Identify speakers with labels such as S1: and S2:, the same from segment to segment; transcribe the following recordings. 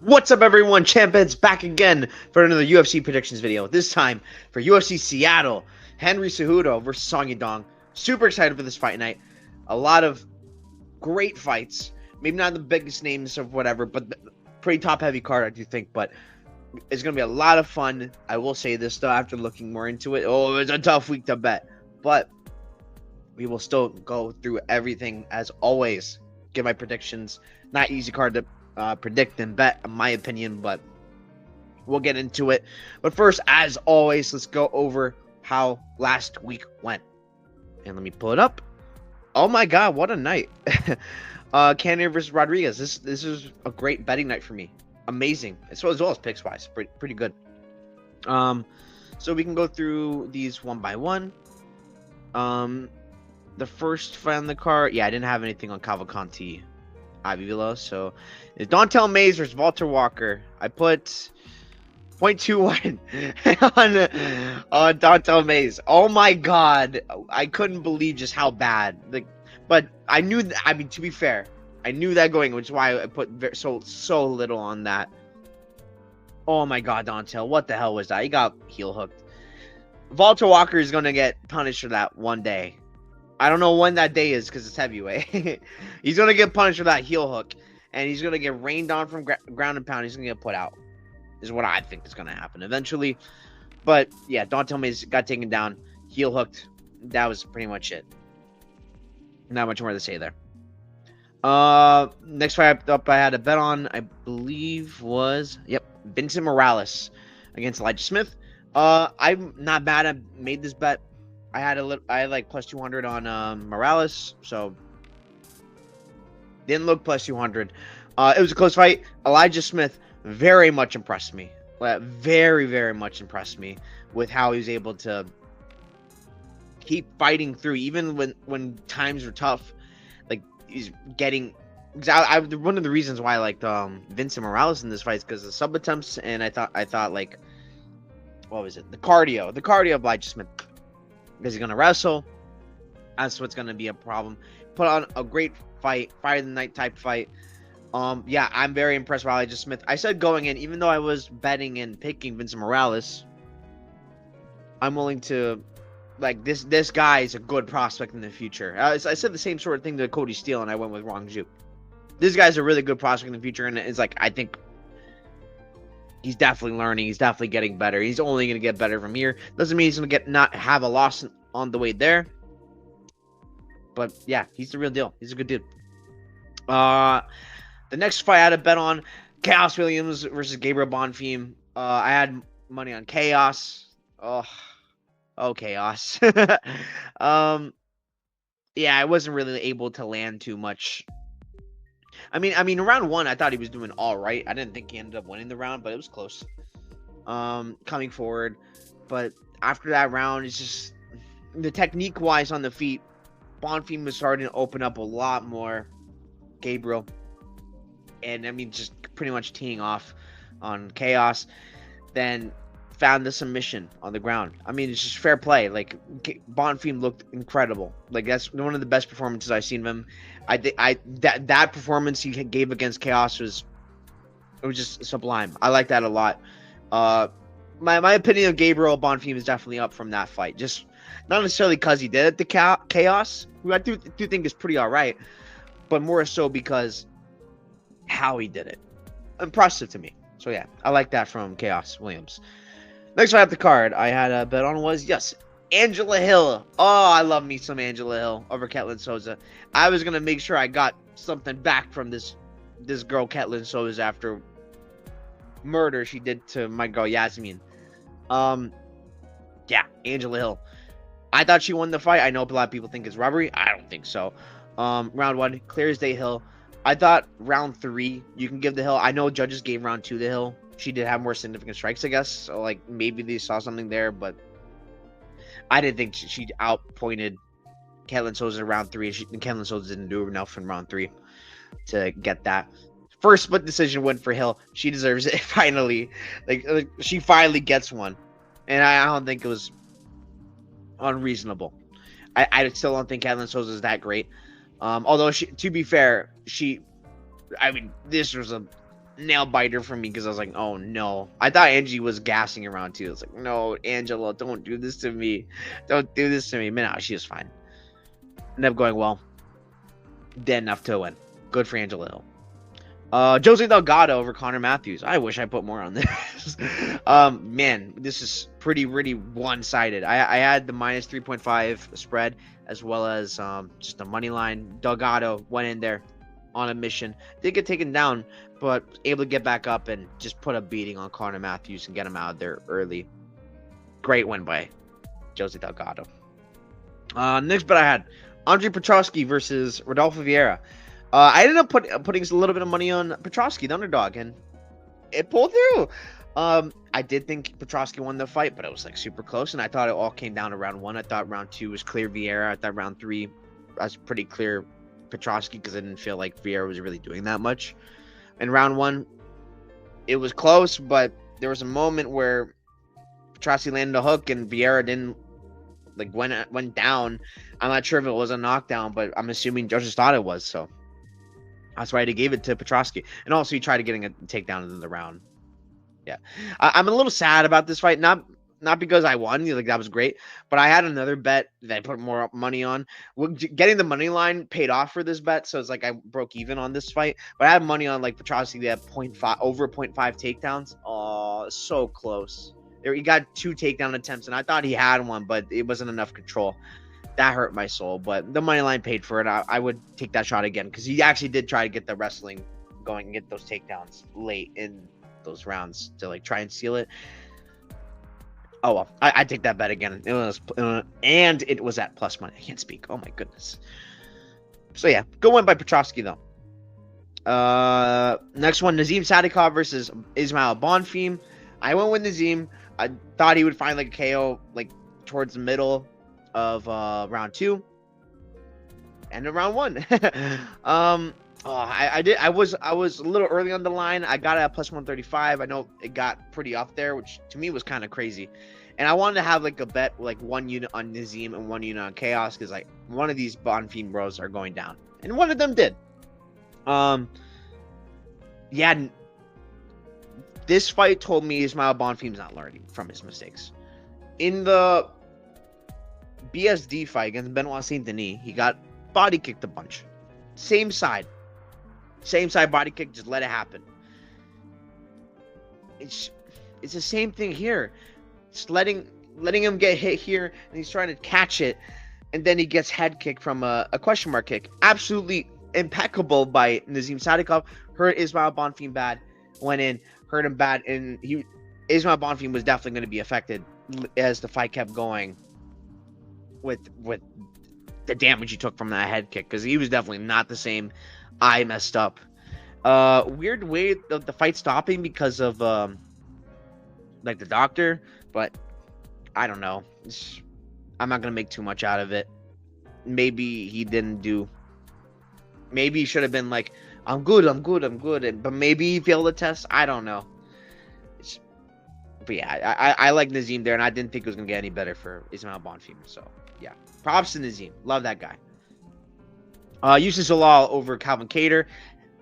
S1: What's up, everyone? Champion's back again for another UFC predictions video. This time for UFC Seattle, Henry Cejudo versus Song Yadong. Super excited for this fight night. A lot of great fights. Maybe not the biggest names of whatever, but pretty top-heavy card, I do think. But it's going to be a lot of fun. I will say this, though, after looking more into it. Oh, it's a tough week to bet. But we will still go through everything as always. Give my predictions. Not easy card to predict and bet, in my opinion, but we'll get into it. But first, as always, let's go over how last week went. And let me pull it up. Oh my god, what a night. Cannonier versus Rodriguez. This is a great betting night for me. Amazing. As well as picks wise. Pretty good. So we can go through these one by one. The first fight on the card, yeah, I didn't have anything on Cavalcanti Avila, so it's Dontel Mays versus Walter Walker. I put 0.21 on Dontel Mays. Oh my god, I couldn't believe just how bad. But I knew I mean, to be fair, I knew that going, which is why I put so little on that. Oh my god, Dontel, what the hell was that? He got heel hooked. Walter Walker is gonna get punished for that one day. I don't know when that day is because it's heavyweight. He's going to get punished for that heel hook. And he's going to get rained on from ground and pound. He's going to get put out. Is what I think is going to happen eventually. But, yeah, Dontel Mays got taken down. Heel hooked. That was pretty much it. Not much more to say there. Next fight up I had a bet on, I believe was, Vincent Morales against Elijah Smith. I'm not mad I made this bet. I had like plus 200 on Morales, so didn't look plus 200. It was a close fight. Elijah Smith very much impressed me. Very, very much impressed me with how he was able to keep fighting through, even when times were tough. Like, he's getting. One of the reasons why I liked Vincent Morales in this fight is because of the sub attempts, and I thought like, what was it? The cardio of Elijah Smith. Because he's going to wrestle. That's what's going to be a problem. Put on a great fight. Fight of the night type fight. Yeah, I'm very impressed with Elijah Smith. I said going in, even though I was betting and picking Vincent Morales, I'm willing to, like, this guy is a good prospect in the future. I said the same sort of thing to Cody Steele, and I went with Wrong Ju. This guy's a really good prospect in the future, and it's like, I think he's definitely learning. He's definitely getting better. He's only going to get better from here. Doesn't mean he's going to not have a loss on the way there. But, yeah, he's the real deal. He's a good dude. The next fight I had a bet on, Chaos Williams versus Gabriel Bonfim. I had money on Chaos. Oh, Chaos. Yeah, I wasn't really able to land too much. I mean, round one, I thought he was doing all right. I didn't think he ended up winning the round, but it was close. Coming forward, but after that round, it's just the technique-wise on the feet. Bonfim was starting to open up a lot more. Gabriel, and I mean, just pretty much teeing off on Chaos. Then found the submission on the ground. I mean, it's just fair play. Like, Bonfim looked incredible. Like, that's one of the best performances I've seen of him. That performance he gave against Chaos was just sublime. I like that a lot. My opinion of Gabriel Bonfim is definitely up from that fight. Just not necessarily because he did it to Chaos, who I do think is pretty all right, but more so because how he did it. Impressive to me. So yeah, I like that from Chaos Williams. Next fight up the card I had a bet on was, yes, Angela Hill. Oh, I love me some Angela Hill over Ketlin Souza. I was going to make sure I got something back from this girl, Ketlin Souza, after murder she did to my girl, Yasmin. Yeah, Angela Hill. I thought she won the fight. I know a lot of people think it's robbery. I don't think so. Round one, clear as day Hill. I thought round three, you can give the Hill. I know judges gave round two the Hill. She did have more significant strikes, I guess. So, like, maybe they saw something there, but I didn't think she outpointed Ketlin Souza in round three. Ketlin Souza didn't do enough in round three to get that. First split decision win for Hill. She deserves it, finally. Like, she finally gets one. And I don't think it was unreasonable. I still don't think Ketlin Souza is that great. Although, to be fair, I mean, this was a nail biter for me because I was like, oh no. I thought Angie was gassing around too. I was like, no, Angela, don't do this to me. Don't do this to me. Man, no, she was fine. Ended up going well. Did enough to win. Good for Angela Hill. Jose Delgado over Connor Matthews. I wish I put more on this. Man, this is pretty one-sided. I had the minus 3.5 spread as well as just the money line. Delgado went in there on a mission. Did get taken down, but able to get back up and just put a beating on Connor Matthews and get him out of there early. Great win by Jose Delgado. Next bet I had Andre Petrosky versus Rodolfo Vieira. I ended up putting a little bit of money on Petrosky, the underdog, and it pulled through. I did think Petrosky won the fight, but it was like super close, and I thought it all came down to round 1. I thought round 2 was clear Vieira. I thought round 3 was pretty clear Petrosky because I didn't feel like Vieira was really doing that much. In round 1, it was close, but there was a moment where Petrosky landed a hook and Vieira didn't went down. I'm not sure if it was a knockdown, but I'm assuming judges thought it was, so that's why he gave it to Petrosky. And also he tried getting a takedown in the round. Yeah. I'm a little sad about this fight, not because I won, like that was great, but I had another bet that I put more money on. Getting the money line paid off for this bet, so it's like I broke even on this fight. But I had money on like Petrosky to have 0.5 over 0.5 takedowns. Oh, so close. He got 2 takedown attempts, and I thought he had one, but it wasn't enough control. That hurt my soul, but the money line paid for it. I would take that shot again because he actually did try to get the wrestling going and get those takedowns late in those rounds to like try and seal it. Oh well, I take that bet again. It was and it was at plus money. I can't speak. Oh my goodness. So yeah, good win by Petrosky though. Next one, Nazim Sadikov versus Ismail Bonfim. I went with Nazim. I thought he would find like a KO like towards the middle of round 2 and round 1. I was a little early on the line. I got it at plus 135. I know it got pretty up there, which to me was kind of crazy. And I wanted to have like a bet, like 1 unit on Nazim and 1 unit on Chaos, because like one of these Bonfim bros are going down, and one of them did. Yeah, this fight told me Ismail Bonfim's not learning from his mistakes. In the BSD fight against Benoit Saint Denis, he got body kicked a bunch. Same side body kick, just let it happen. It's the same thing here. Just letting him get hit here, and he's trying to catch it, and then he gets head kick from a question mark kick. Absolutely impeccable by Nazim Sadikov. Hurt Ismail Bonfim bad. Went in, hurt him bad, and Ismail Bonfim was definitely going to be affected as the fight kept going with the damage he took from that head kick, because he was definitely not the same. I messed up. Weird way of the fight stopping because of like the doctor, but I don't know. I'm not gonna make too much out of it. Maybe he didn't do. Maybe he should have been like, I'm good, but maybe he failed the test. I don't know. But yeah, I like Nazim there, and I didn't think it was gonna get any better for Ismail Bonfim. So yeah, props to Nazim. Love that guy. Yusuf Zalal over Calvin Kattar.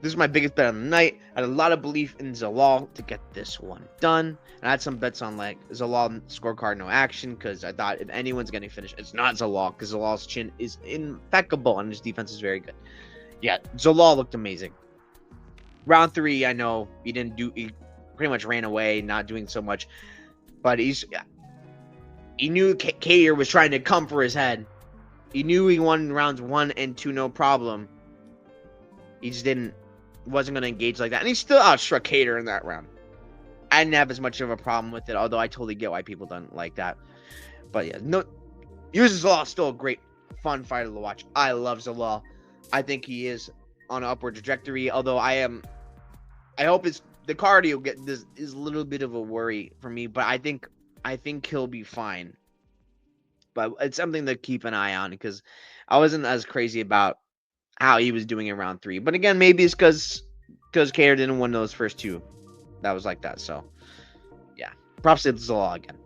S1: This is my biggest bet of the night. I had a lot of belief in Zalal to get this one done. And I had some bets on like Zalal scorecard no action, because I thought if anyone's getting finished, it's not Zalal, because Zalal's chin is impeccable and his defense is very good. Yeah, Zalal looked amazing. Round 3, I know he pretty much ran away, not doing so much, but he knew Kattar was trying to come for his head. He knew he won rounds 1 and 2 no problem. He just wasn't going to engage like that, and he still outstruck Kattar in that round. I didn't have as much of a problem with it, although I totally get why people don't like that. But yeah, no, Yusuf Zalal is still a great, fun fighter to watch. I love Zalal. I think he is on an upward trajectory, although I hope the cardio is a little bit of a worry for me, but I think he'll be fine. But it's something to keep an eye on, because I wasn't as crazy about how he was doing in round 3. But again, maybe it's because Kattar didn't win those first 2. That was like that. So yeah, props to Zalal again.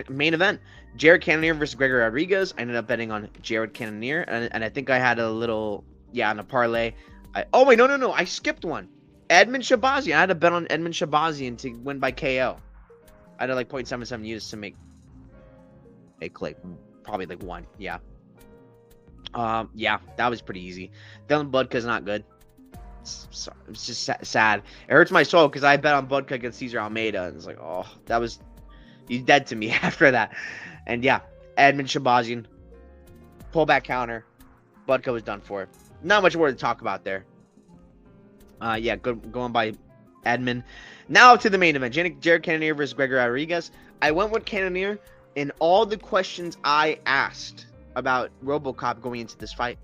S1: Main event: Jared Cannonier versus Gregory Rodriguez. I ended up betting on Jared Cannonier, and I think I had a little on a parlay. Oh wait, no, I skipped one. Edmund Shabazian. I had to bet on Edmund Shabazian to win by KO. I had like 0.77 units to make like probably like one. Yeah. Yeah, that was pretty easy. Dylan Budka's not good. It's just sad. It hurts my soul because I bet on Budka against Cesar Almeida, and it's like, oh, he's dead to me after that. And yeah, Edmund Shabazian, pullback counter. Budka was done for. Not much more to talk about there. Yeah, going by Edmund. Now to the main event. Jared Cannonier versus Gregor Rodriguez. I went with Cannonier in all the questions I asked about RoboCop going into this fight.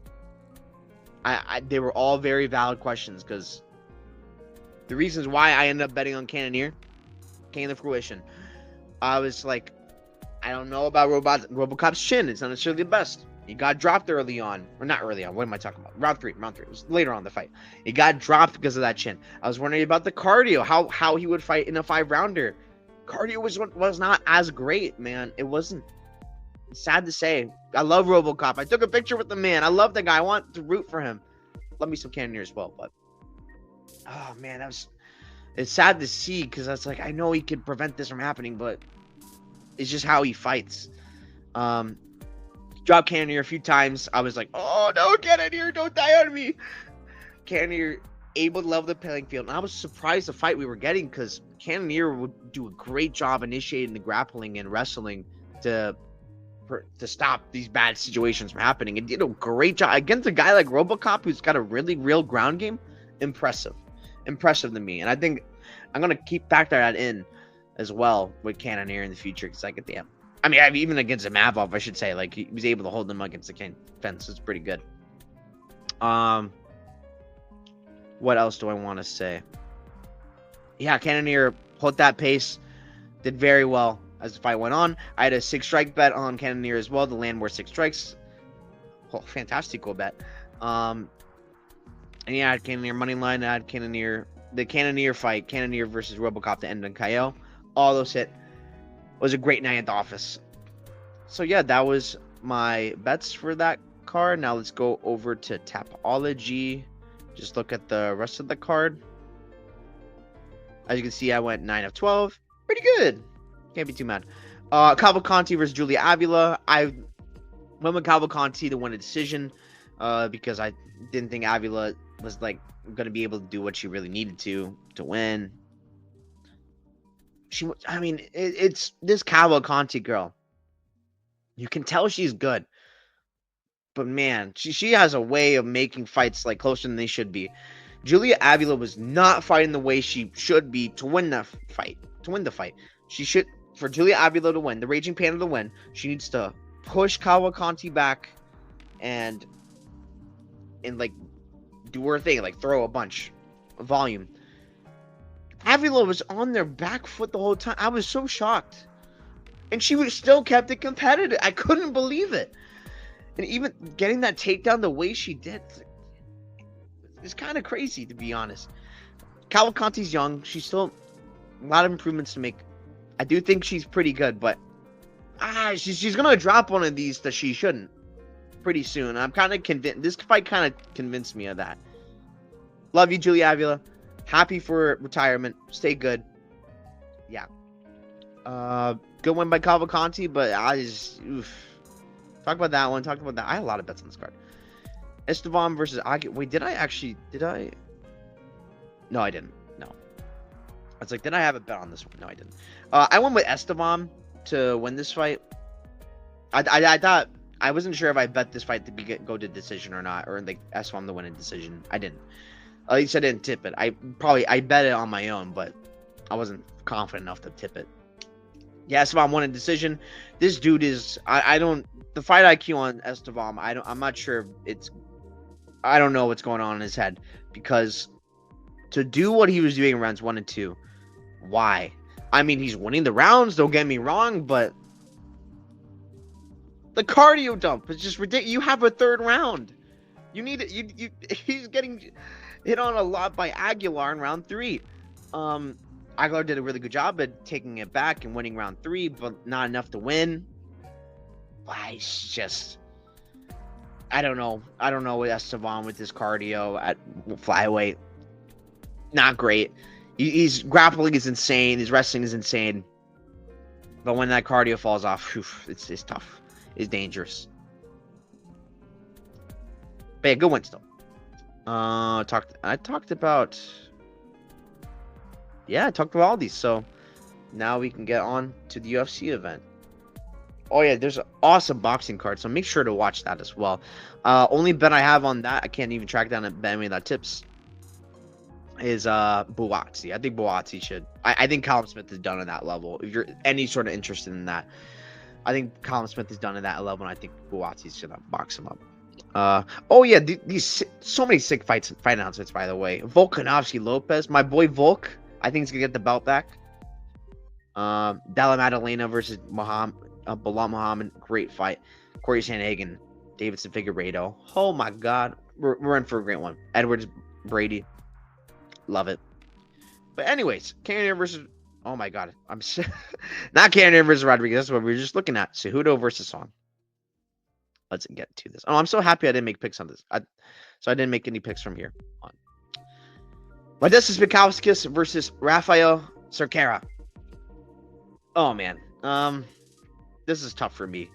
S1: They were all very valid questions because the reasons why I ended up betting on Cannonier came to fruition. I was like, I don't know about RoboCop's chin. It's not necessarily the best. He got dropped early on. Or not early on. What am I talking about? Round three. It was later on in the fight. He got dropped because of that chin. I was wondering about the cardio. How he would fight in a 5-rounder. Cardio was not as great, man. It wasn't. It's sad to say. I love RoboCop. I took a picture with the man. I love the guy. I want to root for him. Love me some Cannonier as well, but oh man, it's sad to see because that's like I know he could prevent this from happening, but it's just how he fights. Dropped Cannonier a few times. I was like, oh no, Cannonier, don't die on me. Cannonier able to level the playing field, and I was surprised the fight we were getting because Cannonier would do a great job initiating the grappling and wrestling to stop these bad situations from happening. And did a great job against a guy like RoboCop who's got a really real ground game. Impressive to me. And I think I'm gonna factor that in as well with Cannonier in the future because I get the I mean even against Imavov, I should say, like he was able to hold them against the fence. It's pretty good. What else do I want to say? Yeah, Cannonier held that pace, did very well. As the fight went on, I had a 6-strike bet on Cannonier as well. The land more 6 strikes. Oh, fantastical bet. And yeah, I had Cannonier money line. I had the Cannonier fight, Cannonier versus RoboCop to end on KO. All those hit. It was a great night at the office. So yeah, that was my bets for that card. Now let's go over to Tapology. Just look at the rest of the card. As you can see, I went 9 of 12. Pretty good. Can't be too mad. Cavalcanti versus Julia Avila. I went with Cavalcanti to win a decision because I didn't think Avila was like going to be able to do what she really needed to win. It's this Cavalcanti girl. You can tell she's good. But man, she has a way of making fights like closer than they should be. Julia Avila was not fighting the way she should be to win the fight. For Julia Avila to win, the Raging Panda to win, she needs to push Cavalcanti back and like do her thing, like throw a bunch of volume. Avila was on their back foot the whole time. I was so shocked. And she was still kept it competitive. I couldn't believe it. And even getting that takedown the way she did, it's kind of crazy, to be honest. Cavalcanti's young. She's still a lot of improvements to make. I do think she's pretty good, but she's gonna drop one of these that she shouldn't pretty soon. I'm kind of convinced. This fight kind of convinced me of that. Love you, Julia Avila. Happy for retirement. Stay good. Yeah. Good win by Cavalcanti, but talk about that one. Talk about that. I had a lot of bets on this card. Esteban versus Aguilar. Wait, did I? No, I didn't. No. I was like, did I have a bet on this one? No, I didn't. I went with Esteban to win this fight. I thought, I wasn't sure if I bet this fight to go to decision or not, or like Esteban to win a decision. I didn't. At least I didn't tip it. I bet it on my own, but I wasn't confident enough to tip it. Yeah, Esteban won a decision. This dude is, the fight IQ on Esteban, I'm not sure I don't know what's going on in his head, because to do what he was doing in rounds 1 and 2, why? I mean, he's winning the rounds, don't get me wrong, but the cardio dump is just ridiculous. You have a 3rd round. You need it. He's getting hit on a lot by Aguilar in round 3. Aguilar did a really good job at taking it back and winning round 3, but not enough to win. It's just, I don't know. I don't know what Esteban with his cardio at flyweight. Not great. He's grappling is insane. His wrestling is insane. But when that cardio falls off, it's tough. It's dangerous. But yeah, good win still. I talked about all these. So now we can get on to the UFC event. Oh yeah, there's an awesome boxing card, so make sure to watch that as well. Only bet I have on that, I can't even track down at Bet.me.tips, is Buatsi. I think Buatsi should. I think Callum Smith is done at that level. If you're any sort of interested in that, I think Callum Smith is done at that level, and I think Buatsi's gonna box him up. Oh yeah, these so many sick fight announcements, by the way. Volkanovski Lopez, my boy Volk, I think he's gonna get the belt back. Dalla Maddalena versus Bilal Muhammad, great fight. Corey Sandhagen, Davidson Figueiredo. Oh my God, we're in for a great one. Edwards Brady, love it. But anyways, Cannonier versus, oh my God, not Cannonier versus Rodriguez. That's what we were just looking at. Cejudo versus Song. Let's get to this. Oh, I'm so happy I didn't make picks on this. So I didn't make any picks from here on. Modestas Bukauskas versus Rafael Cerqueira. Oh man, this is tough for me.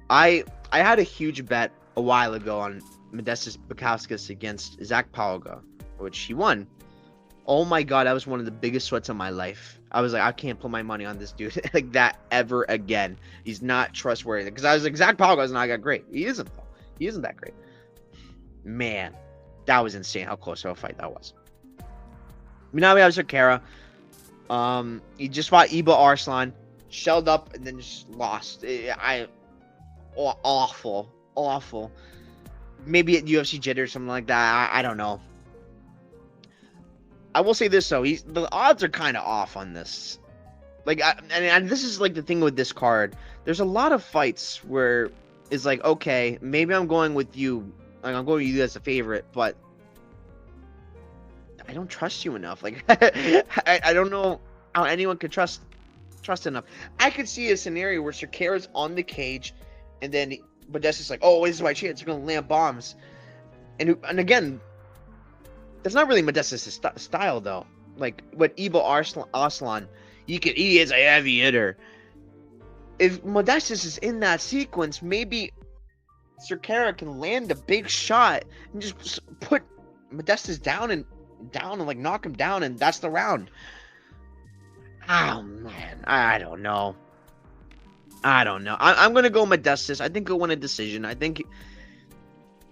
S1: I had a huge bet a while ago on Modestas Bukauskas against Zach Pauga, which he won. Oh my God, that was one of the biggest sweats of my life. I was like, I can't put my money on this dude like that ever again. He's not trustworthy. Because I was like, Zach Pauga is not that great. He isn't though. He isn't that great. Man, that was insane how close of a fight that was. Now we have Cerqueira. He just fought Iba Arslan, shelled up, and then just lost. Awful. Maybe at UFC jitter or something like that. I don't know. I will say this though, the odds are kind of off on this. Like, and this is like the thing with this card. There's a lot of fights where it's like, okay, maybe I'm going with you. Like, I'm going with you as a favorite, but I don't trust you enough. Like, I don't know how anyone could trust enough. I could see a scenario where Cerqueira's on the cage, and then Modestas like, oh, this is my chance. You're gonna land bombs, and again, that's not really Modestas' style though. Like, what Iba Arslan, he is a heavy hitter. If Modestas is in that sequence, maybe Cerqueira can land a big shot and just put Modestas down and like knock him down, and that's the round. Oh man, I don't know. I'm gonna go Modestas. I think he'll win a decision. I think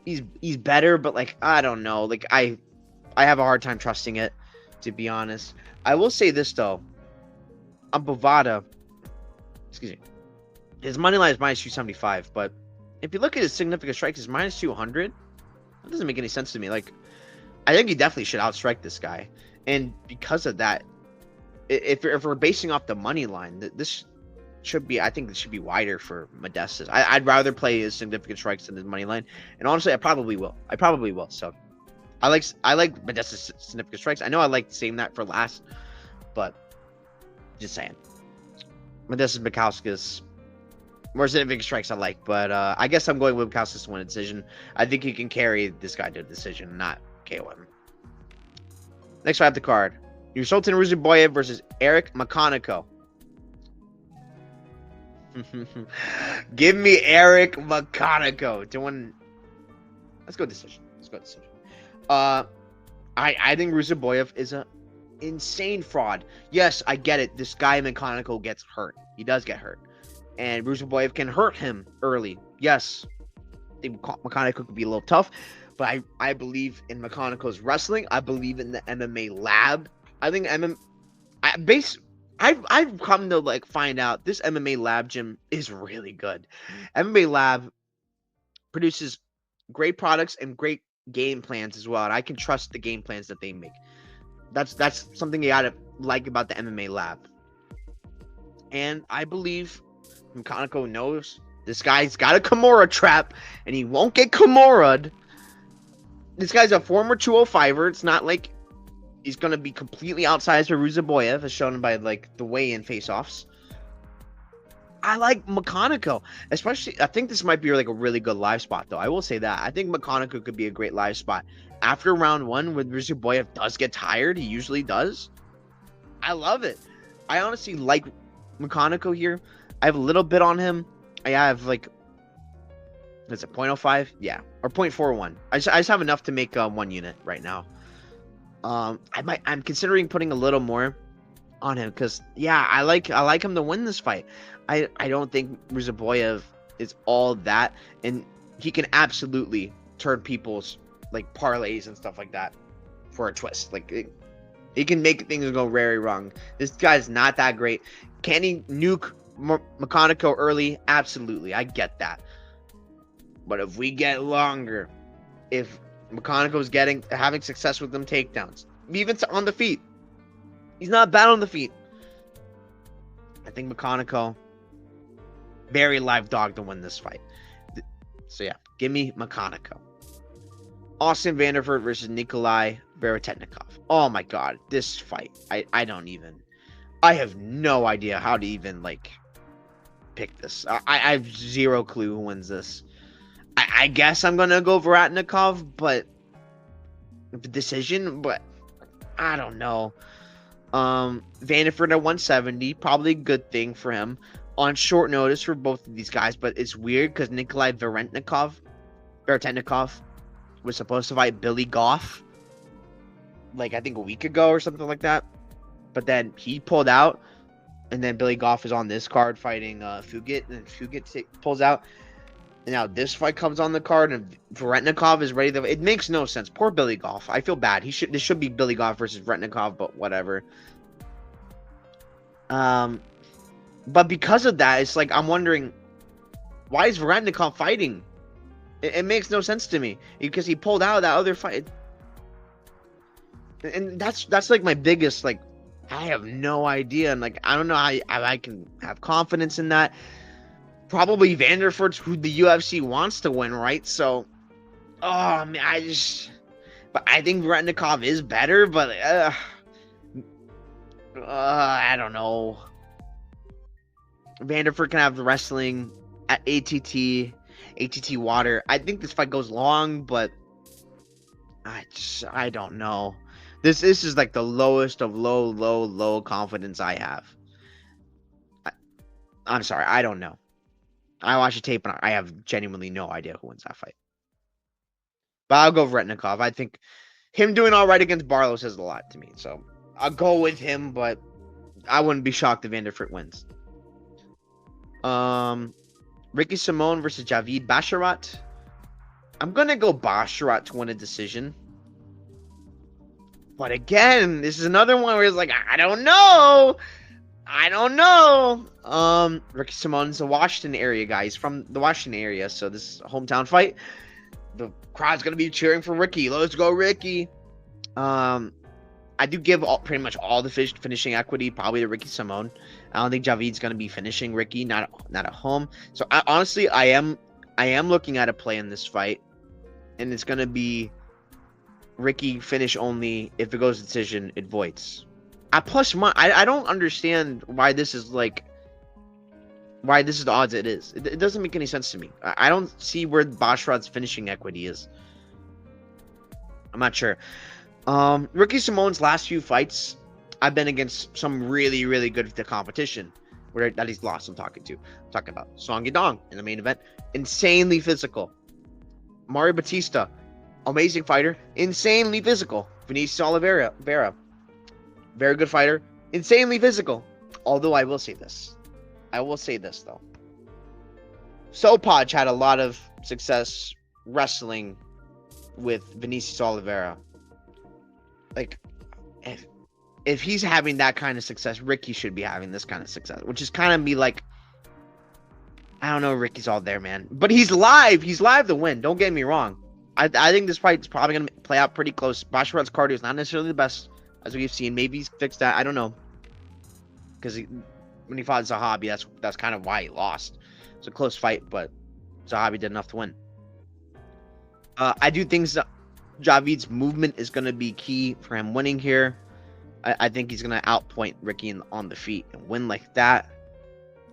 S1: he's better, but like, I don't know. Like, I have a hard time trusting it, to be honest. I will say this though. On Bovada, excuse me, his money line is minus 275, but if you look at his significant strikes, it's minus 200. That doesn't make any sense to me. Like, I think he definitely should outstrike this guy, and because of that, if we're basing off the money line, this should be, I think this should be wider for Modestas. I'd rather play his significant strikes than his money line, and honestly, I probably will. So I like Modestas' significant strikes. I know I like saying that for last, but just saying. Modestas Bukauskas, more significant strikes I like, but I guess I'm going with Bukauskas to win a decision. I think he can carry this guy to a decision, not KO him. Next, I have the card. Sultan Ruziboyev versus Eric Makanico. Give me Eric Makanico. Let's go decision. I think Ruziboyev is a insane fraud. Yes, I get it. This guy Makanico gets hurt. He does get hurt, and Ruziboyev can hurt him early. Yes, I think Makanico could be a little tough, but I believe in Makanico's wrestling. I believe in the MMA lab. I think I've come to like find out this MMA lab gym is really good. MMA lab produces great products and great game plans as well, and I can trust the game plans that they make. That's something you gotta like about the MMA lab. And I believe Makanico knows this guy's got a Kimura trap, and he won't get Kimura'd. This guy's a former 205er. It's not like he's going to be completely outsized for Ruziboyev, as shown by like the weigh-in face-offs. I like McConaughey, especially. I think this might be like a really good live spot, though. I will say that I think McConaughey could be a great live spot after round one when Rizzuboyev does get tired. He usually does. I love it. I honestly like McConaughey here. I have a little bit on him. I have like, is it 0.05? Yeah, or 0.41. I just have enough to make 1 unit right now. I'm considering putting a little more on him because yeah, I like him to win this fight. I don't think Rizzuboyev is all that, and he can absolutely turn people's like parlays and stuff like that for a twist. Like he can make things go very wrong. This guy's not that great. Can he nuke McConaughey early? Absolutely, I get that. But if we get longer, if McConaughey's having success with them takedowns, even on the feet, he's not bad on the feet. I think McConaughey, very live dog to win this fight. So yeah, give me McConaughey. Austin Vanderford versus Nikolai Veretetnikov. Oh my god, this fight. I have no idea how to even like pick this. I have zero clue who wins this. I guess I'm gonna go Veretetnikov, but the decision, but I don't know. Vanderford at 170, probably a good thing for him on short notice for both of these guys, but it's weird because Nikolai Veretetnikov was supposed to fight Billy Goff like I think a week ago or something like that, but then he pulled out, and then Billy Goff is on this card fighting Fugit, and Fugit pulls out, and now this fight comes on the card, and Veretetnikov is ready to. It makes no sense. Poor Billy Goff. I feel bad. This should be Billy Goff versus Veretetnikov, but whatever. But because of that, it's like I'm wondering, why is Veretetnikov fighting? It makes no sense to me because he pulled out of that other fight, and that's like my biggest like. I have no idea, and like I don't know how I can have confidence in that. Probably Vanderford's who the UFC wants to win, right? So, oh man, but I think Veretetnikov is better, but I don't know. Vanderford can have the wrestling at ATT water. I think this fight goes long, but I don't know. This is like the lowest of low confidence I have. I'm sorry, I don't know. I watch the tape and I have genuinely no idea who wins that fight. But I'll go Veretetnikov. I think him doing all right against Barlow says a lot to me. So I'll go with him, but I wouldn't be shocked if Vanderford wins. Ricky Simon versus Javid Basharat. I'm gonna go Basharat to win a decision. But again, this is another one where it's like, I don't know. Ricky Simon's a Washington area guy. He's from the Washington area, so this is a hometown fight. The crowd's gonna be cheering for Ricky. Let's go, Ricky. I do give pretty much all the finishing equity probably to Ricky Simon. I don't think Javid's gonna be finishing Ricky, not at home. So honestly, I am looking at a play in this fight, and it's gonna be Ricky finish only. If it goes decision, it voids. At +1, I don't understand why this is the odds it is. It doesn't make any sense to me. I don't see where Basharat's finishing equity is. I'm not sure. Ricky Simon's last few fights, I've been against some really good competition that he's lost. I'm talking about Song Yadong in the main event, insanely physical. Mario Batista, amazing fighter, insanely physical. Vinicius Oliveira, very good fighter, insanely physical. Although I will say this though. Sopaj had a lot of success wrestling with Vinicius Oliveira. Like, if he's having that kind of success, Ricky should be having this kind of success, which is kind of me like, I don't know, Ricky's all there, man. But he's live to win. Don't get me wrong. I think this fight is probably going to play out pretty close. Basharat's cardio is not necessarily the best, as we've seen. Maybe he's fixed that. I don't know. Because when he fought Zahabi, that's kind of why he lost. It's a close fight, but Zahabi did enough to win. I do think Javid's movement is going to be key for him winning here. I think he's going to outpoint Ricky on the feet and win like that.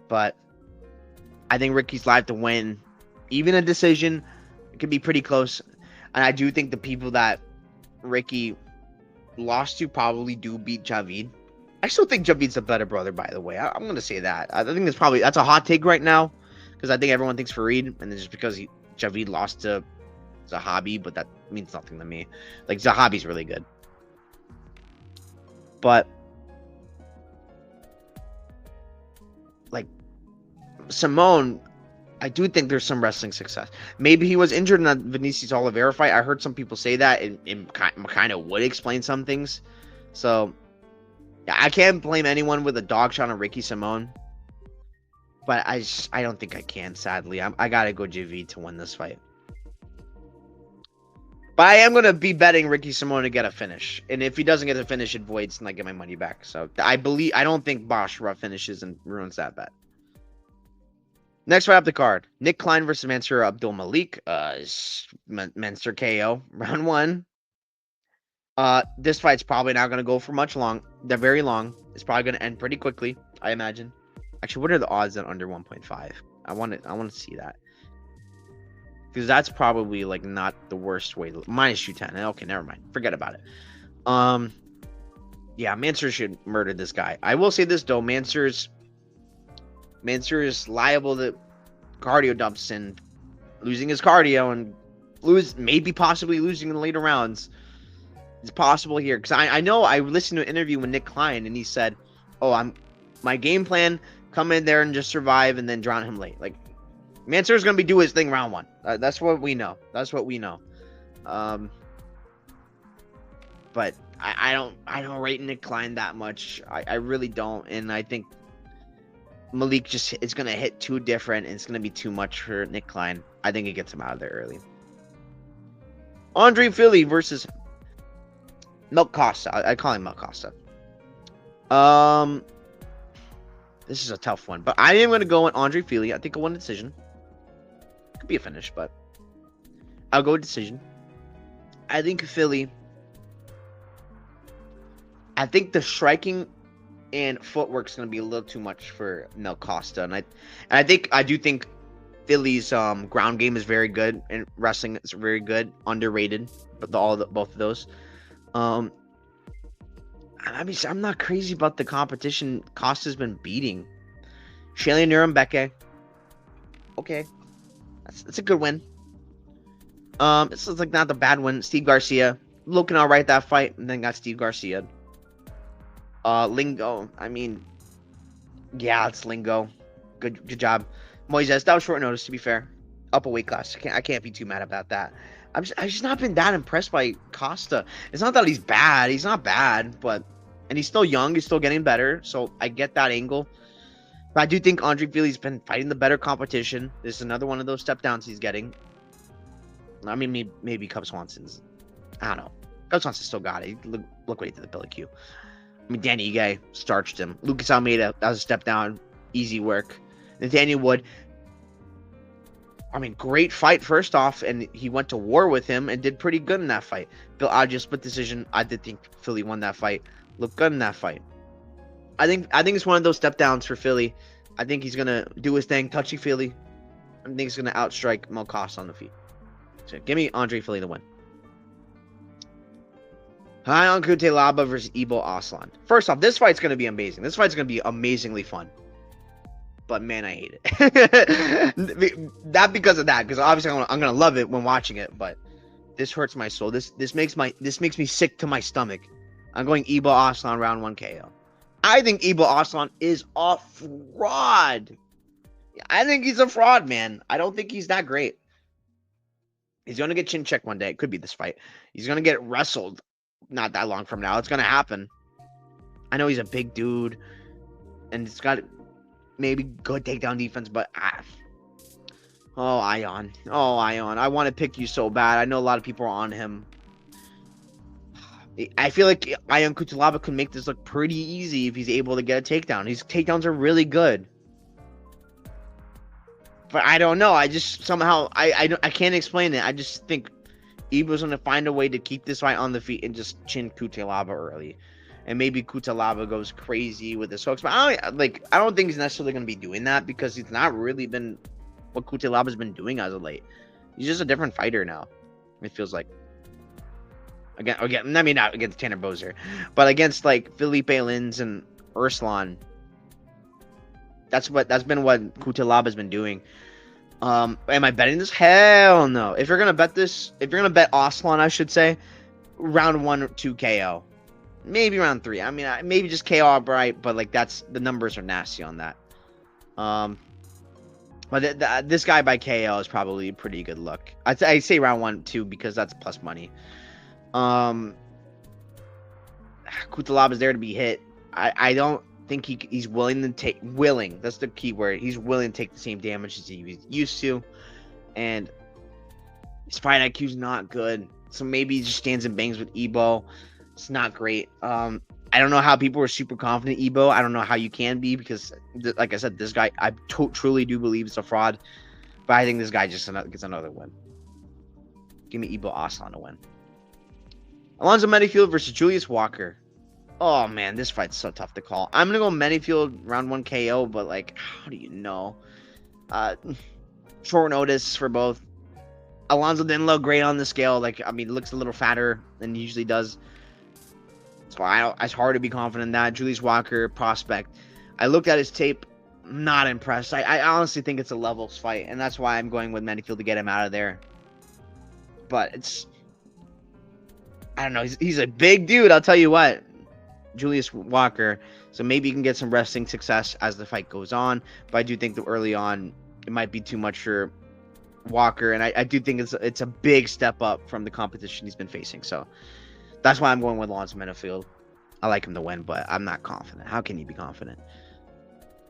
S1: But I think Ricky's live to win. Even a decision, it could be pretty close. And I do think the people that Ricky lost to probably do beat Javid. I still think Javid's a better brother, by the way. I'm going to say that. I think that's a hot take right now, because I think everyone thinks Fareed, and it's just because Javid lost to Zahabi, but that means nothing to me. Like, Zahabi's really good. But, like, Simone, I do think there's some wrestling success. Maybe he was injured in that Vinicius Oliveira fight. I heard some people say that, and kind of would explain some things. So, yeah, I can't blame anyone with a dog shot on Ricky Simone. But I don't think I can, sadly. I got to go JV to win this fight. But I am going to be betting Ricky Simone to get a finish. And if he doesn't get a finish, it voids and I get my money back. So I don't think Bashra finishes and ruins that bet. Next fight up the card. Nick Klein versus Mansour Abdul Malik. Mansour KO. Round 1. This fight's probably not going to go for They're very long. It's probably going to end pretty quickly, I imagine. Actually, what are the odds at under 1.5? I want to see that. Because that's probably like not the worst way to minus 210. Okay, never mind. Forget about it. Yeah, Mansour should murder this guy. I will say this though, Mansour is liable to cardio dumps and losing his cardio and possibly losing in the later rounds. It's possible here because I know I listened to an interview with Nick Klein and he said, "Oh, my game plan: come in there and just survive and then drown him late." Like, Mansour's gonna be doing his thing round 1. That's what we know. But I don't rate Nick Klein that much. I really don't, and I think Malik it's gonna hit too different, and it's gonna be too much for Nick Klein. I think it gets him out of there early. Andre Philly versus Milk Costa. I call him Milk Costa. This is a tough one, but I am gonna go with Andre Philly. I think I won a decision. Could be a finish, but I'll go with decision. I think Philly. I think the striking and footwork is going to be a little too much for Mel Costa, and I do think Philly's ground game is very good and wrestling is very good, underrated, but both of those. I mean, I'm not crazy about the competition Costa's been beating. Shayla Nurembeke. Okay. That's a good win. This is like not the bad one. Steve Garcia. Looking alright that fight, and then got Steve Garcia. Lingo. I mean, yeah, it's Lingo. Good job. Moises, that was short notice, to be fair. Up a weight class. I can't be too mad about that. I've just not been that impressed by Costa. It's not that he's bad. He's not bad, and he's still young. He's still getting better, so I get that angle. But I do think Andre Fili's been fighting the better competition. This is another one of those step downs he's getting. I mean, maybe Cub Swanson's. I don't know. Cub Swanson still got it. Look what he did to Billy Q. I mean, Danny Ige starched him. Lucas Almeida, that was a step down. Easy work. Nathaniel Wood. I mean, great fight first off, and he went to war with him and did pretty good in that fight. Bill Adja split decision. I did think Philly won that fight. Looked good in that fight. I think it's one of those step downs for Philly. I think he's gonna do his thing, touchy Philly. I think he's gonna outstrike Mel Costa on the feet. So give me Andre Philly to win. Hayan Kutelaba versus Ibo Aslan. First off, this fight's gonna be amazing. This fight's gonna be amazingly fun. But man, I hate it. Not because of that, because obviously I'm gonna love it when watching it. But this hurts my soul. This makes me sick to my stomach. I'm going Ibo Aslan round 1 KO. I think Ibo Aslan is a fraud. I think he's a fraud, man. I don't think he's that great. He's gonna get chin checked one day. It could be this fight. He's gonna get wrestled not that long from now. It's gonna happen. I know he's a big dude, and it's got maybe good takedown defense, but Ion. I want to pick you so bad. I know a lot of people are on him. I feel like Ion Kutelaba could make this look pretty easy if he's able to get a takedown. His takedowns are really good. But I don't know. I just somehow I can't explain it. I just think Ibo's gonna find a way to keep this fight on the feet and just chin Kutelaba early. and maybe Kutalaba goes crazy with his hooks. But I don't think he's necessarily going to be doing that because he's not really been what Kutalaba's been doing as of late. He's just a different fighter now. It feels like. Again, I mean not against Tanner Boser, but against like Felipe Lins and Urslan. That's been what Kutalaba's been doing. Am I betting this? Hell no. If you're gonna bet Aslan, I should say, round 1 or 2 KO, maybe round 3. I mean, maybe just KO outright, but like the numbers are nasty on that. But this guy by KO is probably a pretty good look. I'd say round 1, 2 because that's plus money. Kutalaba is there to be hit. I don't think he's willing to take that's the key word. He's willing to take the same damage as he was used to, and his fight IQ is not good. So maybe he just stands and bangs with Ebo. It's not great. I don't know how people are super confident Ebo. I don't know how you can be because, like I said, this guy I truly do believe it's a fraud. But I think this guy just gets another win. Give me Ebo Aslan to win. Alonzo Menifield versus Julius Walker. Oh man, this fight's so tough to call. I'm gonna go Menifield round 1 KO, but like, how do you know? Short notice for both. Alonzo didn't look great on the scale. Like, I mean, looks a little fatter than he usually does. So it's hard to be confident in that. Julius Walker, prospect. I looked at his tape, not impressed. I honestly think it's a levels fight, and that's why I'm going with Menifield to get him out of there. But it's, I don't know. He's a big dude. I'll tell you what. Julius Walker, so maybe you can get some wrestling success as the fight goes on, but I do think that early on it might be too much for Walker, and I do think it's a big step up from the competition he's been facing, so that's why I'm going with Alonzo Menifield. I like him to win, but I'm not confident. How can you be confident?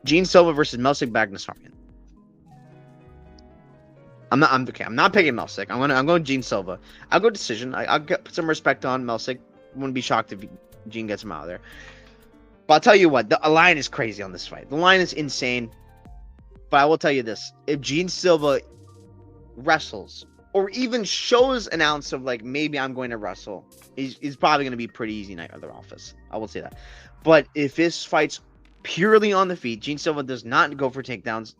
S1: Gene Silva versus Melsik Baghdasaryan. I'm not picking Melsik. I'm going Gene Silva. I'll go decision. I'll put some respect on Melsik. Wouldn't be shocked if Gene gets him out of there. But I'll tell you what, the line is crazy on this fight. The line is insane. But I will tell you this. If Gene Silva wrestles, or even shows an ounce of like, maybe I'm going to wrestle, he's probably going to be pretty easy night at the office. I will say that. But if this fight's purely on the feet, Gene Silva does not go for takedowns,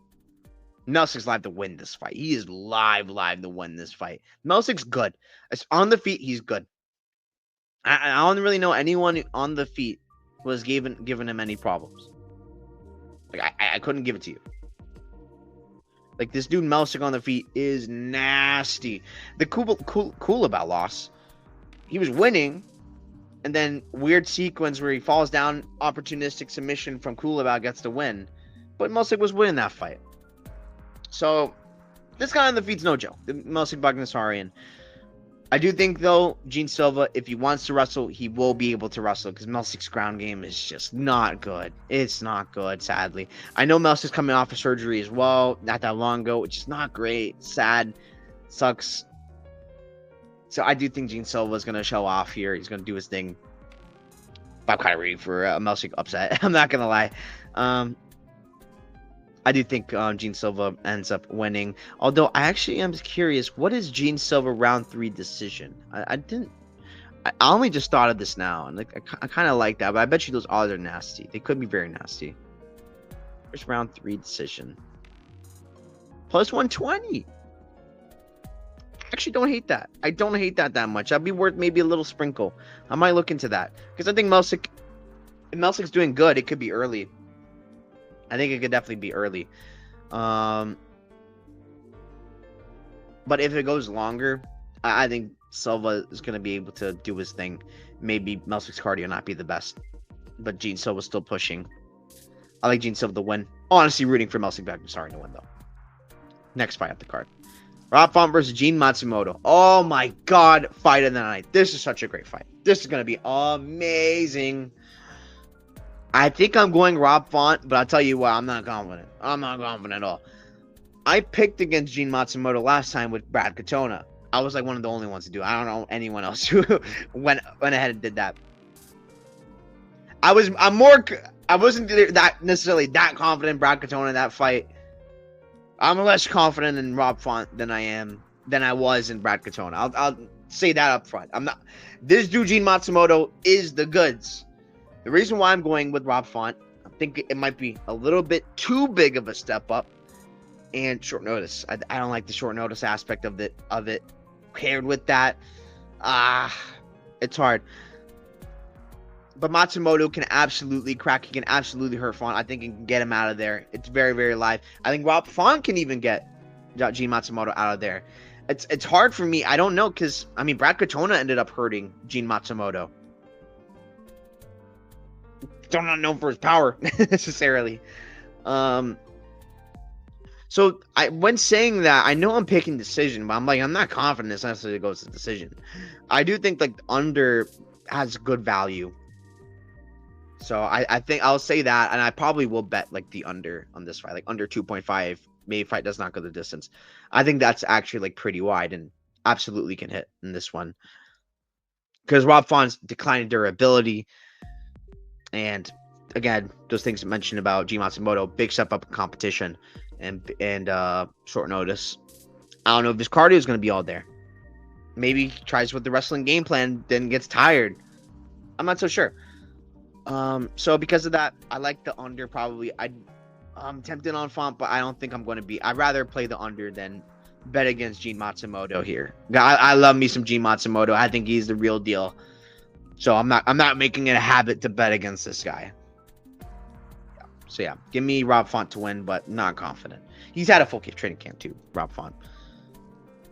S1: Melsik's live to win this fight. He is live to win this fight. Melsik's good. It's on the feet, he's good. I don't really know anyone on the feet who has given him any problems. Like I couldn't give it to you. Like this dude Melsik on the feet is nasty. The cool about loss, he was winning, and then weird sequence where he falls down, opportunistic submission from Kulabau gets the win, but Melsik was winning that fight. So this guy on the feet's no joke. Melsik Baghdasaryan. I do think, though, Gene Silva, if he wants to wrestle, he will be able to wrestle because Melsik's ground game is just not good. It's not good, sadly. I know Melsik's coming off of surgery as well, not that long ago, which is not great. Sad. Sucks. So I do think Gene Silva is going to show off here. He's going to do his thing. But I'm kind of ready for a Melsik upset. I'm not going to lie. I do think Gene Silva ends up winning. Although I actually am curious, what is Gene Silva round 3 decision? I only just thought of this now, and like I kind of like that, but I bet you those odds are nasty. They could be very nasty. Where's round 3 decision? Plus 120. I actually don't hate that. I don't hate that much. That'd be worth maybe a little sprinkle. I might look into that because I think if Melsik's doing good, it could be early. I think it could definitely be early. But if it goes longer, I think Silva is going to be able to do his thing. Maybe Melsik's cardio not be the best, but Gene Silva's still pushing. I like Gene Silva to win. Honestly, rooting for Melsik Baghdasaryan to win, though. Next fight up the card. Rob Font versus Gene Matsumoto. Oh my God, fight of the night. This is such a great fight. This is going to be amazing. I think I'm going Rob Font, but I'll tell you what, I'm not confident. I'm not confident at all. I picked against Gene Matsumoto last time with Brad Katona. I was like one of the only ones to do it. I don't know anyone else who went ahead and did that. I wasn't that necessarily that confident in Brad Katona in that fight. I'm less confident in Rob Font than I was in Brad Katona. I'll say that up front. I'm not. This dude Gene Matsumoto is the goods. The reason why I'm going with Rob Font, I think it might be a little bit too big of a step up, and short notice. I don't like the short notice aspect of it. Paired with that, it's hard. But Matsumoto can absolutely crack. He can absolutely hurt Font. I think he can get him out of there. It's very, very live. I think Rob Font can even get Gene Matsumoto out of there. It's hard for me. I don't know, because I mean, Brad Katona ended up hurting Gene Matsumoto. Still not known for his power necessarily. So when saying that, I know I'm picking decision, but I'm not confident this necessarily goes to decision. I do think like the under has good value. So I think I'll say that, and I probably will bet like the under on this fight, like under 2.5. Maybe fight does not go the distance. I think that's actually like pretty wide and absolutely can hit in this one. Because Rob Font's declining durability, and again, those things mentioned about G Matsumoto, big step up in competition and short notice. I don't know if his cardio is going to be all there. Maybe he tries with the wrestling game plan, then gets tired. I'm not so sure. So because of that, I like the under probably. I'm tempted on Font, but I don't think I'm going to be. I'd rather play the under than bet against Gene Matsumoto here. I love me some Gene Matsumoto. I think he's the real deal. So I'm not making it a habit to bet against this guy. So yeah, give me Rob Font to win, but not confident. He's had a full training camp too, Rob Font.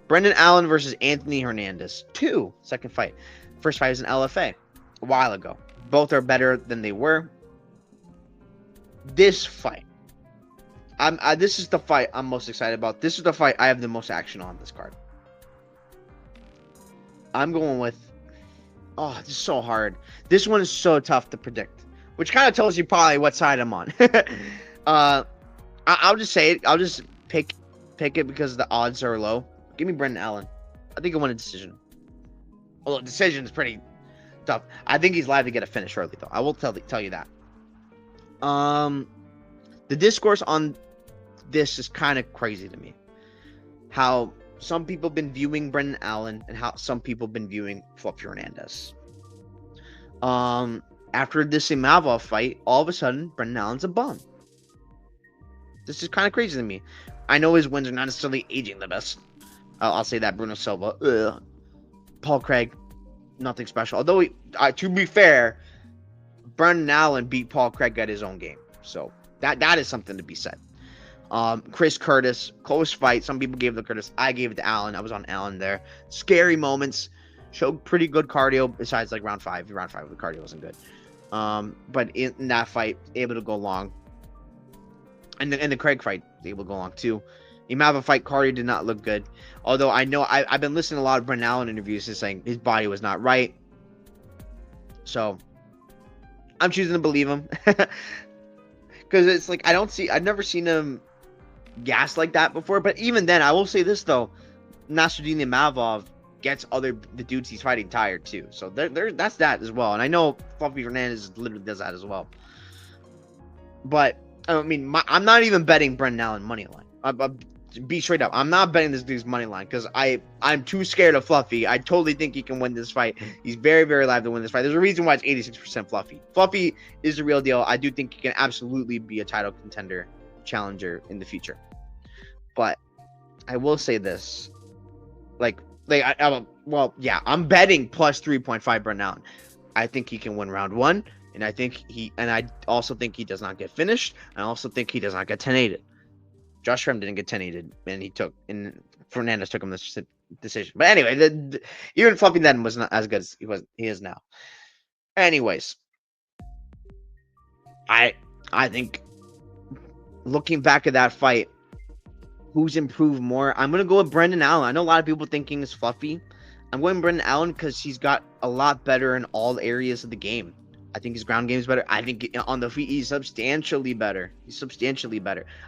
S1: Brendan Allen versus Anthony Hernandez. Second fight. First fight was an LFA a while ago. Both are better than they were. This fight, this is the fight I'm most excited about. This is the fight I have the most action on this card. I'm going with. Oh, this is so hard. This one is so tough to predict, which kind of tells you probably what side I'm on. I'll just say it. I'll just pick it because the odds are low. Give me Brendan Allen. I think I won a decision. Well, the decision is pretty tough. I think he's live to get a finish early, though. I will tell you that. The discourse on this is kind of crazy to me. How some people have been viewing Brendan Allen and how some people have been viewing Fluffy Hernandez. After this Imavov fight, all of a sudden, Brendan Allen's a bum. This is kind of crazy to me. I know his wins are not necessarily aging the best. I'll say that. Bruno Silva. Paul Craig. Nothing special. Although, to be fair, Brendan Allen beat Paul Craig at his own game. So, that is something to be said. Chris Curtis. Close fight. Some people gave it to Curtis. I gave it to Allen. I was on Allen there. Scary moments. Showed pretty good cardio besides like round 5. Round 5, the cardio wasn't good. But in that fight, able to go long. And the Craig fight, able to go long too. Imavov fight, cardio did not look good. Although I know I've been listening to a lot of Brendan Allen interviews and saying his body was not right. So I'm choosing to believe him. Because it's like I've never seen him gassed like that before. But even then, I will say this though. Nasruddin Imavov gets the dudes he's fighting tired too. So that's that as well. And I know Fluffy Hernandez literally does that as well. But I mean, I'm not even betting Brendan Allen money line. Be straight up. I'm not betting this dude's money line because I'm too scared of Fluffy. I totally think he can win this fight. He's very, very live to win this fight. There's a reason why it's 86% Fluffy. Fluffy is the real deal. I do think he can absolutely be a title contender, challenger in the future. But I will say this, I'm betting plus 3.5 Brendan Allen. I think he can win round 1, and I also think he does not get finished. I also think he does not get 10-8'd. Josh Shrem didn't get 10-8'd, and Fernandez took him this decision. But anyway, even Fluffy then was not as good as he is now. Anyways, I think looking back at that fight, who's improved more? I'm gonna go with Brendan Allen. I know a lot of people thinking it's Fluffy. I'm going Brendan Allen because he's got a lot better in all areas of the game. I think his ground game is better. I think on the feet, he's substantially better.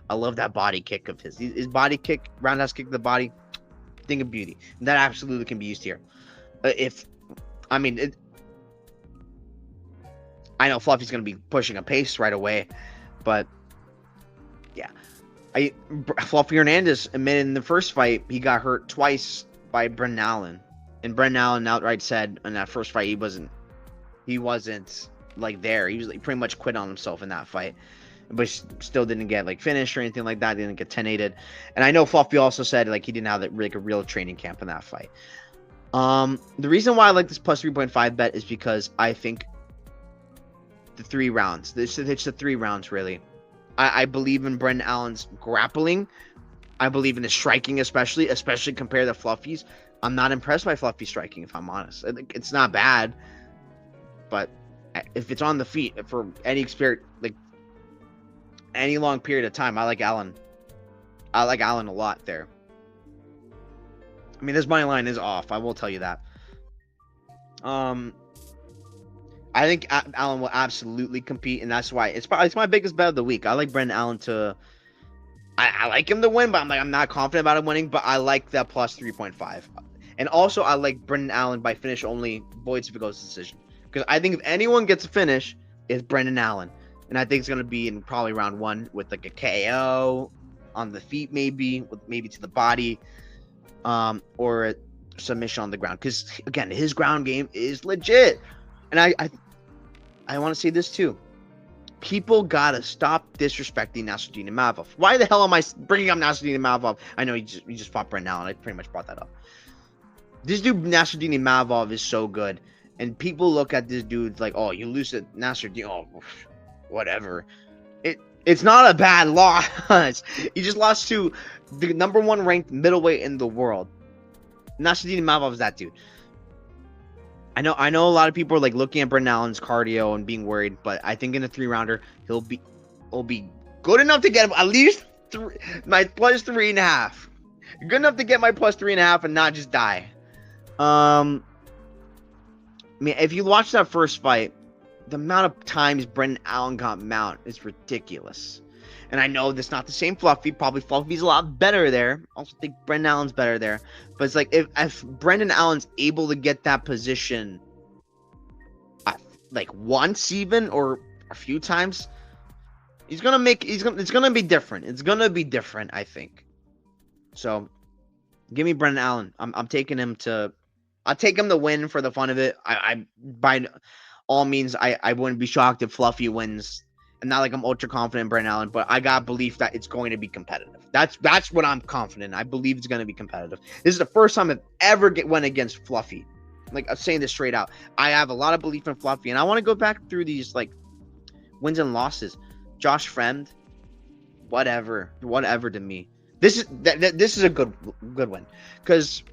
S1: I love that body kick of his. His body kick, roundhouse kick to the body, thing of beauty. And that absolutely can be used here. I know Fluffy's going to be pushing a pace right away. But, yeah. Fluffy Hernandez admitted in the first fight, he got hurt twice by Brendan Allen. And Brendan Allen outright said in that first fight, he wasn't like there. He was like pretty much quit on himself in that fight, but still didn't get like finished or anything like that. Didn't get 10-8'd. And I know Fluffy also said like he didn't have like a real training camp in that fight. The reason why I like this plus 3.5 bet is because I think the 3 rounds. It's the 3 rounds really. I believe in Brendan Allen's grappling. I believe in his striking, especially compared to Fluffy's. I'm not impressed by Fluffy's striking, if I'm honest. It's not bad, but if it's on the feet for any experience, like any long period of time, I like Allen. I like Allen a lot there. I mean, this money line is off. I will tell you that. I think Allen will absolutely compete, and that's why it's my biggest bet of the week. I like Brendan Allen to. I like him to win, but I'm not confident about him winning. But I like that plus 3.5, and also I like Brendan Allen by finish only, voids if it goes to decision. Because I think if anyone gets a finish, it's Brendan Allen, and I think it's gonna be in probably round 1 with like a KO on the feet, maybe to the body, or a submission on the ground. Because again, his ground game is legit, and I want to say this too. People gotta stop disrespecting Nasruddin Imavov. Why the hell am I bringing up Nasruddin Imavov? I know you just fought Brendan Allen. I pretty much brought that up. This dude Nasruddin Imavov is so good, and people look at this dude like, oh, you lose to Nasruddin, oh, whatever. It's not a bad loss. You just lost to the number 1 ranked middleweight in the world. Nasruddin Imavov is that dude. I know a lot of people are like looking at Brendan Allen's cardio and being worried, but I think in a 3-rounder he'll be good enough to get at least my plus 3.5. Good enough to get my plus 3.5 and not just die. I mean, if you watch that first fight, the amount of times Brendan Allen got mount is ridiculous. And I know that's not the same Fluffy. Probably Fluffy's a lot better there. I also think Brendan Allen's better there. But it's like if Brendan Allen's able to get that position like once even or a few times, it's gonna be different. It's gonna be different, I think. So give me Brendan Allen. I'm taking him to I'll take him to win for the fun of it. I by all means I wouldn't be shocked if Fluffy wins. And not like I'm ultra confident in Brendan Allen, but I got belief that it's going to be competitive. That's what I'm confident in. I believe it's going to be competitive. This is the first time I've ever went against Fluffy. Like, I'm saying this straight out. I have a lot of belief in Fluffy, and I want to go back through these like wins and losses. Josh Fremd, whatever to me. This is a good win because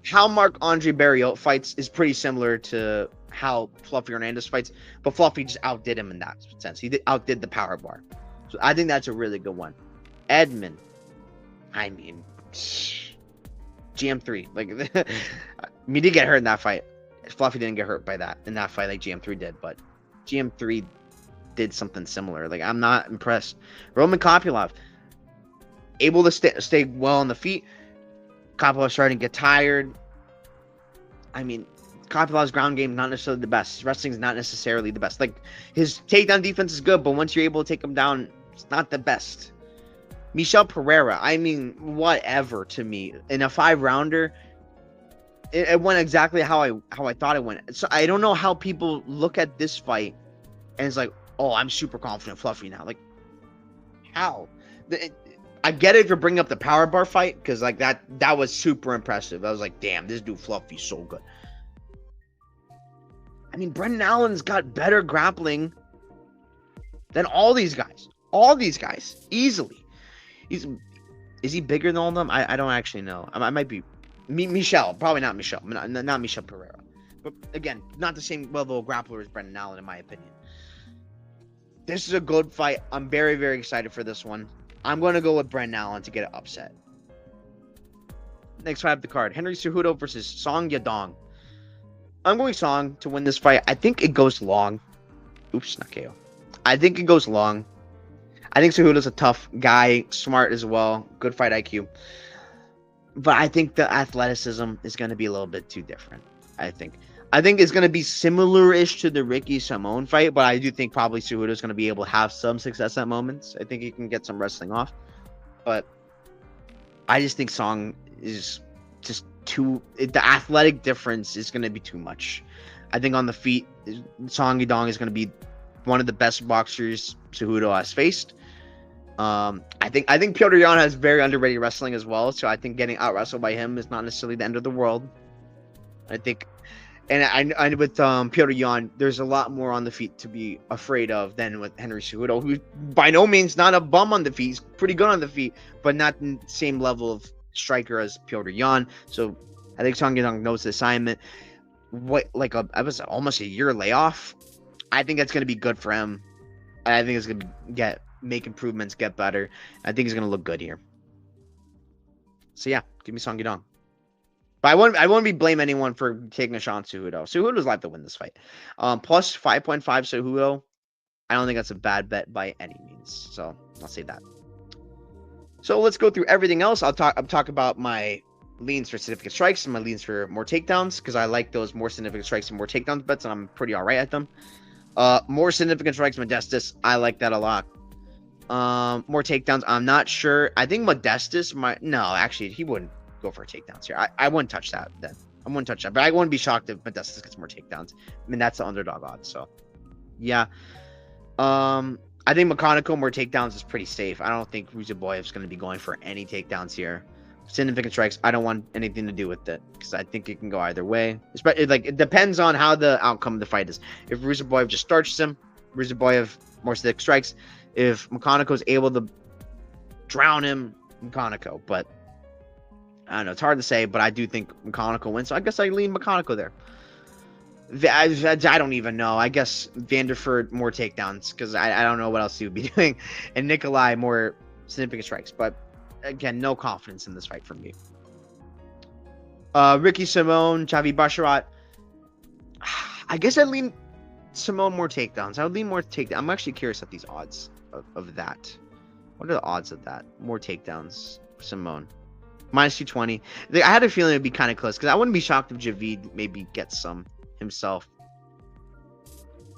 S1: how Marc-Andre Barriault fights is pretty similar to how Fluffy Hernandez fights, but Fluffy just outdid him in that sense. He outdid the power bar. So I think that's a really good one. Edmund, I mean, GM3. Like, I mean, he did get hurt in that fight. Fluffy didn't get hurt by that in that fight like GM3 did, but GM3 did something similar. Like, I'm not impressed. Roman Kopylov, able to stay well on the feet. Kopylov starting to get tired. I mean, Kopylov's ground game not necessarily the best. His wrestling is not necessarily the best. Like, his takedown defense is good, but once you're able to take him down, it's not the best. Michel Pereira, I mean, whatever to me. In a 5-rounder, it went exactly how I thought it went. So I don't know how people look at this fight and it's like, oh, I'm super confident Fluffy now. Like, how? I get it if you're bringing up the power bar fight, because like that was super impressive. I was like, damn, this dude Fluffy's so good. I mean, Brendan Allen's got better grappling than all these guys. All these guys. Easily. Is he bigger than all of them? I don't actually know. I might be. Michel. Probably not Michel. Not Michel Pereira. But again, not the same level of grappler as Brendan Allen, in my opinion. This is a good fight. I'm very, very excited for this one. I'm going to go with Brendan Allen to get it upset. Next fight of the card. Henry Cejudo versus Song Yadong. I'm going Song to win this fight. I think it goes long. Oops, not KO. I think it goes long. I think Cejudo's a tough guy, smart as well, good fight IQ. But I think the athleticism is going to be a little bit too different. I think it's going to be similar-ish to the Ricky Simone fight, but I do think probably Cejudo's going to be able to have some success at moments. I think he can get some wrestling off. But I just think Song is just too... The athletic difference is going to be too much. I think on the feet, Song Yadong is going to be one of the best boxers Cejudo has faced. I think Piotr Jan has very underrated wrestling as well, so I think getting out wrestled by him is not necessarily the end of the world. I think, and with Piotr Jan, there's a lot more on the feet to be afraid of than with Henry Cejudo, who by no means not a bum on the feet. He's pretty good on the feet, but not the same level of striker as Piotr Jan. So I think Song Yadong knows the assignment. I was almost a year layoff. I think that's going to be good for him. I think it's going to make improvements, get better. I think he's going to look good here. So yeah, give me Song Yadong. But I won't be blame anyone for taking a shot on Cejudo. Cejudo's live to win this fight. Plus 5.5 Cejudo. I don't think that's a bad bet by any means. So I'll say that. So let's go through everything else. I'll talk about my leans for significant strikes and my leans for more takedowns, because I like those more significant strikes and more takedowns bets, and I'm pretty alright at them. More significant strikes, Modestus. I like that a lot. More takedowns. I'm not sure. I think Modestus might. No, actually, he wouldn't go for takedowns here. I wouldn't touch that then. I wouldn't touch that. But I wouldn't be shocked if Modestus gets more takedowns. I mean, that's the underdog odds. So, yeah. I think McConaughey more takedowns is pretty safe. I don't think Ruziboyev's going to be going for any takedowns here. Significant strikes, I don't want anything to do with it, because I think it can go either way. Especially, it depends on how the outcome of the fight is. If Ruziboyev just starches him, Ruziboyev more stick strikes. If McConaughey's able to drown him, McConaughey. But I don't know, it's hard to say, but I do think McConaughey wins, so I guess I lean McConaughey there. I don't even know. I guess Vanderford more takedowns, because I don't know what else he would be doing. And Nikolai more significant strikes. But again, no confidence in this fight from me. Ricky Simone, Javi Basharat. I guess I lean Simone more takedowns. I would lean more takedowns. I'm actually curious at these odds of that. What are the odds of that? More takedowns, Simone. Minus 220. I had a feeling it'd be kind of close, because I wouldn't be shocked if Javid maybe gets some himself.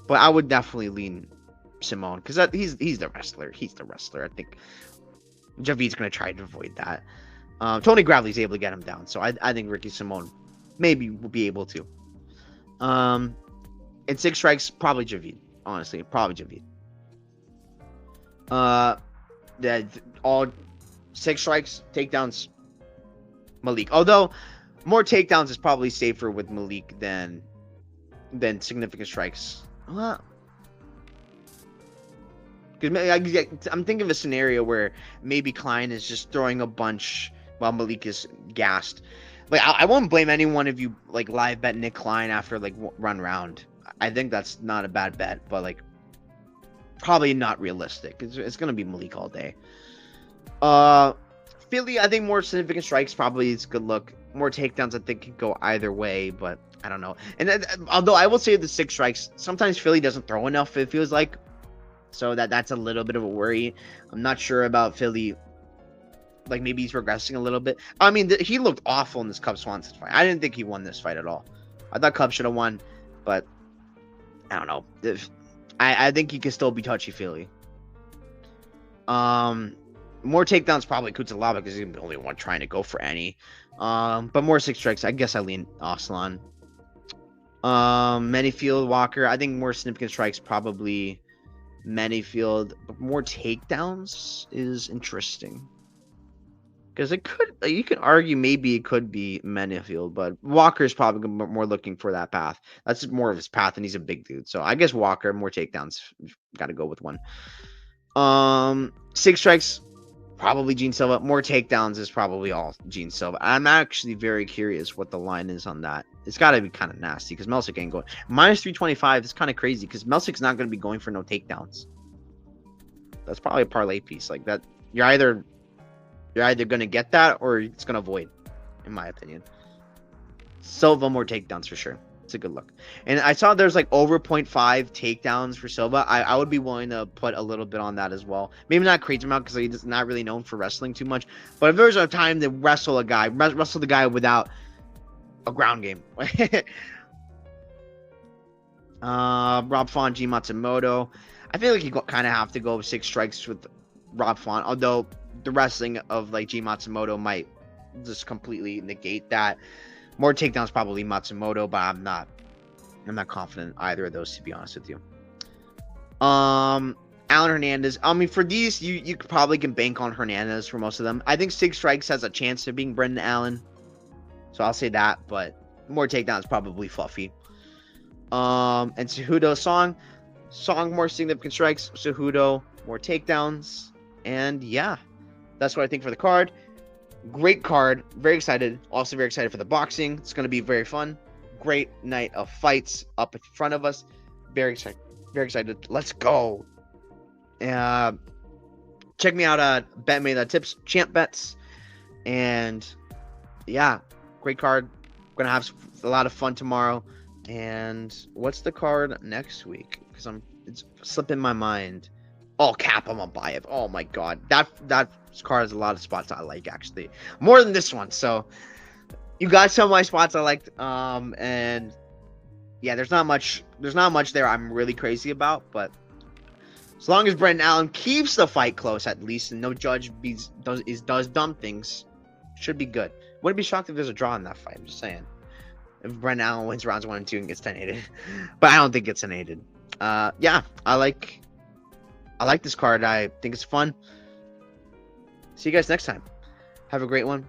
S1: But I would definitely lean Simone, because he's the wrestler. He's the wrestler. I think Javid's going to try to avoid that. Tony Gravely's able to get him down, so I think Ricky Simone maybe will be able to. And 6 strikes, probably Javid. Honestly, probably Javid. All 6 strikes, takedowns, Malik. Although more takedowns is probably safer with Malik than significant strikes. Because I'm thinking of a scenario where maybe Klein is just throwing a bunch while Malik is gassed. Like, I won't blame anyone if you like live bet Nick Klein after like run round. I think that's not a bad bet, but like probably not realistic. It's gonna be Malik all day. Philly, I think more significant strikes probably is a good look. More takedowns, I think, could go either way, but I don't know. And although I will say the 6 strikes, sometimes Philly doesn't throw enough, it feels like. So that's a little bit of a worry. I'm not sure about Philly. Like, maybe he's regressing a little bit. I mean, he looked awful in this Cub Swanson fight. I didn't think he won this fight at all. I thought Cub should have won, but I don't know. I think he can still be touchy-feely. More takedowns probably Kutsalaba, because he's the only one trying to go for any. But more 6 strikes, I guess I lean Aslan. Manyfield, Walker, I think more significant strikes probably Manyfield, but more takedowns is interesting. Because you could argue maybe it could be Manyfield, but Walker's probably more looking for that path. That's more of his path, and he's a big dude. So I guess Walker, more takedowns. Got to go with one. 6 strikes, probably Gene Silva. More takedowns is probably all Gene Silva. I'm actually very curious what the line is on that. It's got to be kind of nasty, because Melsick ain't going. Minus 325 is kind of crazy, because Melsick's not going to be going for no takedowns. That's probably a parlay piece. Like that, you're either going to get that or it's going to avoid, in my opinion. Silva more takedowns for sure. It's a good look. And I saw there's like over 0.5 takedowns for Silva. I would be willing to put a little bit on that as well. Maybe not crazy amount, because he's not really known for wrestling too much. But if there's a time to wrestle the guy without a ground game. Rob Font, G Matsumoto. I feel like you kind of have to go 6 strikes with Rob Font, although the wrestling of like G Matsumoto might just completely negate that. More takedowns probably Matsumoto, but I'm not I'm not confident in either of those, to be honest with you. Alan Hernandez. I mean, for these, you probably can bank on Hernandez for most of them. I think Sig Strikes has a chance of being Brendan Allen, so I'll say that. But more takedowns probably Fluffy. And Cejudo Song more significant strikes. Cejudo more takedowns, and yeah, that's what I think for the card. Great card. Very excited. Also very excited for the boxing. It's going to be very fun. Great night of fights up in front of us. Very excited. Very excited. Let's go. Check me out at BetMe.Tips, Champ Bets. And yeah, great card. Gonna have a lot of fun tomorrow. And what's the card next week? Because it's slipping my mind. Oh, Kappa Mabayev. Oh my god. That card has a lot of spots I like, actually. More than this one. So you got some of my spots I liked. And yeah, there's not much there I'm really crazy about, but as long as Brendan Allen keeps the fight close at least, and no judge does dumb things, should be good. Wouldn't be shocked if there's a draw in that fight. I'm just saying. If Brendan Allen wins rounds 1 and 2 and gets 10-8'd. But I don't think it's 10-8'd. Yeah, I like this card. I think it's fun. See you guys next time. Have a great one.